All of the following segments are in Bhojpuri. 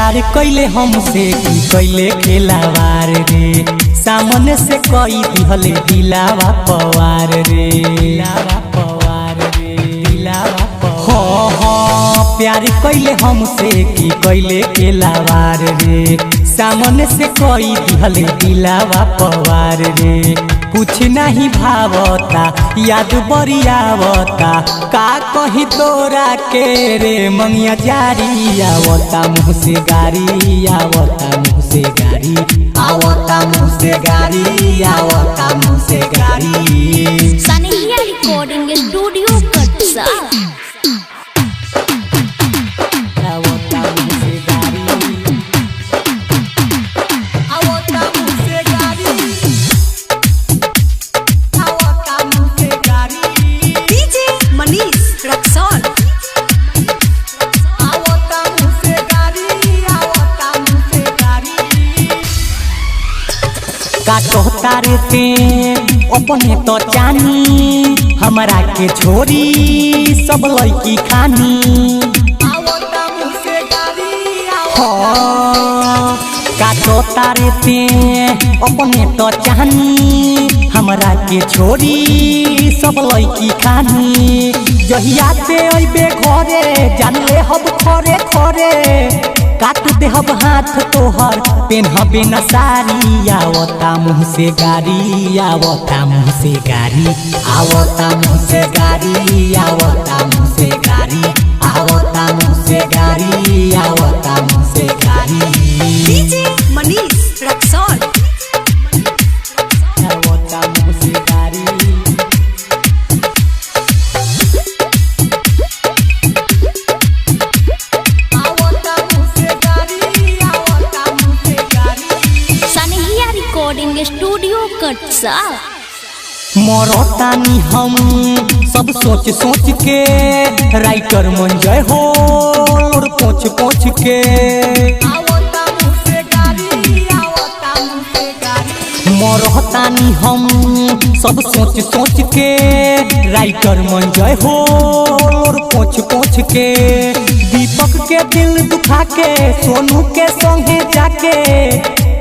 प्यार कैले हमसे की कैले खेलावार रे, सामने से कई दिहले दिलावा पवार रे, दिलावा पवार रे, दिलावा पवार। हाँ प्यार कैले हमसे की कैले खेलावार रे, सामने से कई दिहले दिलावा पवार रे। कुछ नहीं भावता याद बरियावता, का कही तोरा के रे मंगिया जारी आवता मुँह से गारी, आवता मुँह से गारी, आवता मुँह से गारी, आवता मुँह से गारी। सनहिया रिकॉर्डिंग स्टूडियो कटसा। काटो तारे ते अपने तो जानी, हमारा के छोरी सब लड़की खानी। हाँ काटो तारे ते अपने तो जानी, हमारा के छोरी सब लड़की खानी। जहिया ते अइबे घरे जान ले हब खरे खरे, काट दे हब हाथ तोहर पेन्हबे न सारी। आवता मुँह से गारी, आवता मुँह से गारी, आवता मुँह से गारी, आवता मुँह से गारी, आवता मुँह से गारी, आवता मुँह से गारी। डीजे मनीष रक्सौल। आवता मुँह से गारी, रिकॉर्डिंग स्टूडियो कटसा। मरतानी हम सब सोच सोच के, राइटर मन जय हो और पोछ पोछ के। मरतानी हम सब सोच सोच के, राइटर मन जय हो और पोछ पोछ के। दीपक के दिल दुखा के सोनू के संगे जाके,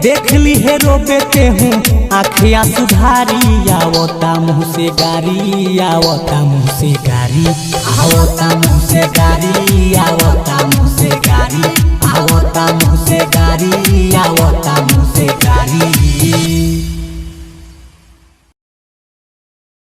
देख ली है रोबेते हूँ आँखिया सुधारी। आवता मुँह से गारी, आवता मुँह से गारी, आवता मुँह से गारी, आवता मुँह से गारी।